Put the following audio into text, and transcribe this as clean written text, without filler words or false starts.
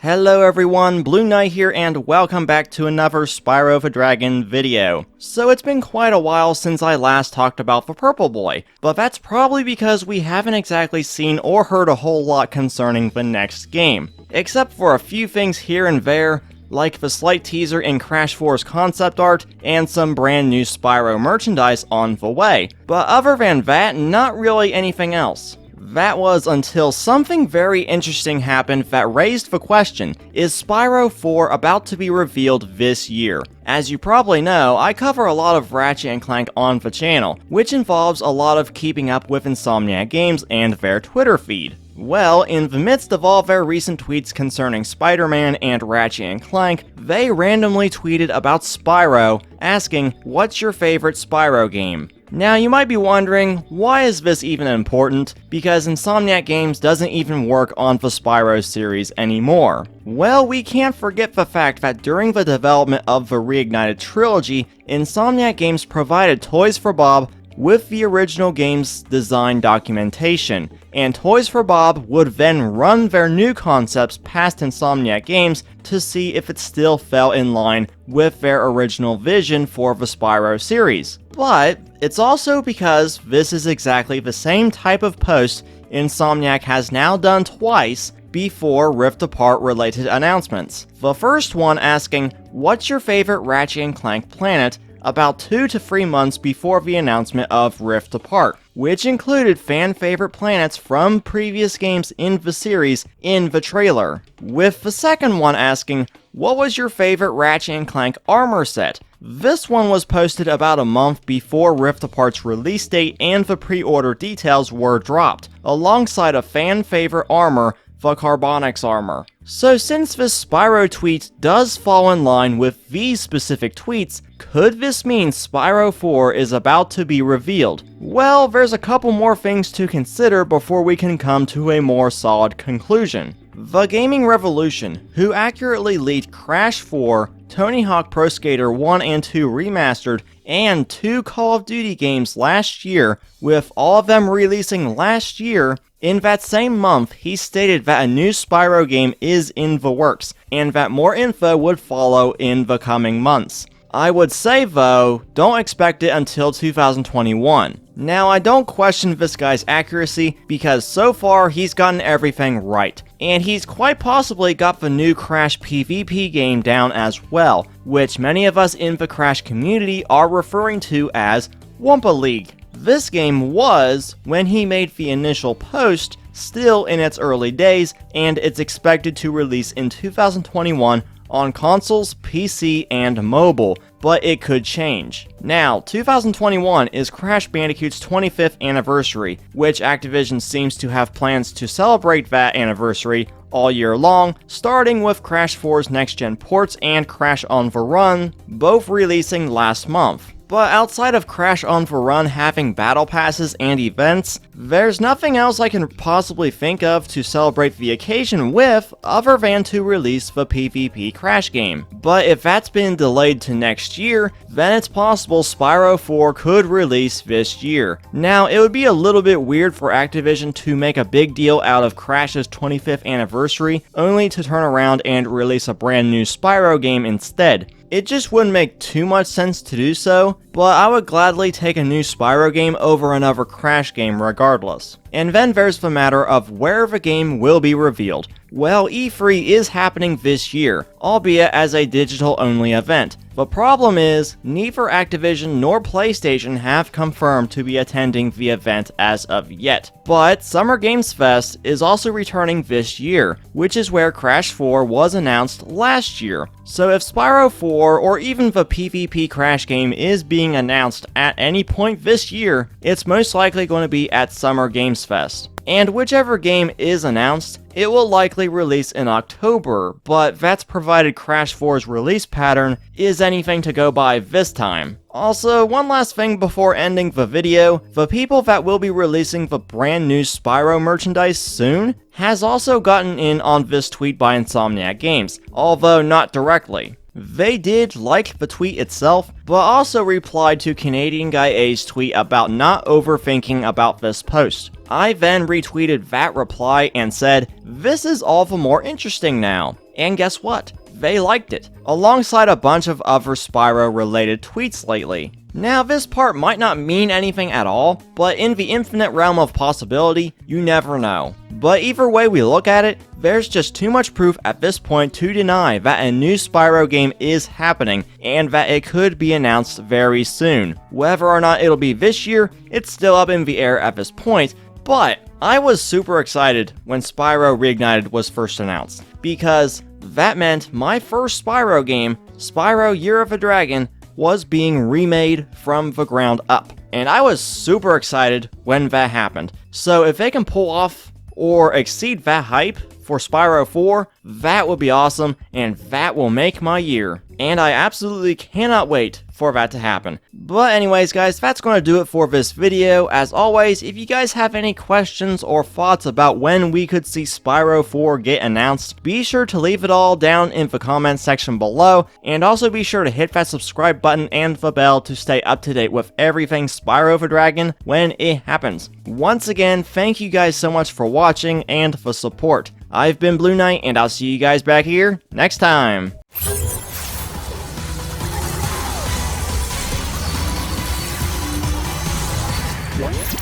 Hello everyone, Blueknight here and welcome back to another Spyro the Dragon video. So it's been quite a while since I last talked about the Purple Boy, but that's probably because we haven't exactly seen or heard a whole lot concerning the next game. Except for a few things here and there, like the slight teaser in Crash 4's concept art and some brand new Spyro merchandise on the way. But other than that, not really anything else. That was until something very interesting happened that raised the question, is Spyro 4 about to be revealed this year? As you probably know, I cover a lot of Ratchet Clank on the channel, which involves a lot of keeping up with Insomniac Games and their Twitter feed. Well, in the midst of all their recent tweets concerning Spider-Man and Ratchet & Clank, they randomly tweeted about Spyro, asking, "What's your favorite Spyro game?" Now, you might be wondering, why is this even important? Because Insomniac Games doesn't even work on the Spyro series anymore. Well, we can't forget the fact that during the development of the Reignited trilogy, Insomniac Games provided Toys for Bob with the original game's design documentation, and Toys for Bob would then run their new concepts past Insomniac Games to see if it still fell in line with their original vision for the Spyro series. But it's also because this is exactly the same type of post Insomniac has now done twice before Rift Apart related announcements. The first one asking, "What's your favorite Ratchet & Clank planet?" about 2 to 3 months before the announcement of Rift Apart, which included fan-favorite planets from previous games in the series in the trailer. With the second one asking, "What was your favorite Ratchet & Clank armor set?" This one was posted about a month before Rift Apart's release date and the pre-order details were dropped, alongside a fan-favorite armor, the Carbonix armor. So since this Spyro tweet does fall in line with these specific tweets, could this mean Spyro 4 is about to be revealed? Well, there's a couple more things to consider before we can come to a more solid conclusion. The Gaming Revolution, who accurately leaked Crash 4, Tony Hawk Pro Skater 1 and 2 Remastered, and 2 Call of Duty games last year, with all of them releasing last year, in that same month, he stated that a new Spyro game is in the works, and that more info would follow in the coming months. I would say though, don't expect it until 2021. Now, I don't question this guy's accuracy, because so far he's gotten everything right. And he's quite possibly got the new Crash PvP game down as well, which many of us in the Crash community are referring to as Wumpa League. This game was, when he made the initial post, still in its early days, and it's expected to release in 2021 on consoles, PC, and mobile, but it could change. Now, 2021 is Crash Bandicoot's 25th anniversary, which Activision seems to have plans to celebrate that anniversary all year long, starting with Crash 4's next-gen ports and Crash on the Run, both releasing last month. But outside of Crash on the Run having battle passes and events, there's nothing else I can possibly think of to celebrate the occasion with other than to release the PvP Crash game. But if that's been delayed to next year, then it's possible Spyro 4 could release this year. Now, it would be a little bit weird for Activision to make a big deal out of Crash's 25th anniversary, only to turn around and release a brand new Spyro game instead. It just wouldn't make too much sense to do so, but I would gladly take a new Spyro game over another Crash game regardless. And then there's the matter of where the game will be revealed. Well, E3 is happening this year, albeit as a digital-only event. The problem is, neither Activision nor PlayStation have confirmed to be attending the event as of yet. But Summer Games Fest is also returning this year, which is where Crash 4 was announced last year. So if Spyro 4 or even the PvP Crash game is being announced at any point this year, it's most likely going to be at Summer Games Fest. And whichever game is announced, it will likely release in October, but that's provided Crash 4's release pattern is anything to go by this time. Also, one last thing before ending the video, the people that will be releasing the brand new Spyro merchandise soon has also gotten in on this tweet by Insomniac Games, although not directly. They did like the tweet itself, but also replied to Canadian Guy A's tweet about not overthinking about this post. I then retweeted that reply and said, "This is all the more interesting now." And guess what? They liked it, alongside a bunch of other Spyro-related tweets lately. Now, this part might not mean anything at all, but in the infinite realm of possibility, you never know. But either way we look at it, there's just too much proof at this point to deny that a new Spyro game is happening, and that it could be announced very soon. Whether or not it'll be this year, it's still up in the air at this point, but I was super excited when Spyro Reignited was first announced, because that meant my first Spyro game, Spyro Year of the Dragon, was being remade from the ground up. And I was super excited when that happened. So if they can pull off or exceed that hype for Spyro 4, that would be awesome, and that will make my year. And I absolutely cannot wait for that to happen. But anyways guys, that's going to do it for this video. As always, if you guys have any questions or thoughts about when we could see Spyro 4 get announced, be sure to leave it all down in the comments section below, and also be sure to hit that subscribe button and the bell to stay up to date with everything Spyro the Dragon when it happens. Once again, thank you guys so much for watching and the support. I've been Blueknight, and I'll see you guys back here next time. What?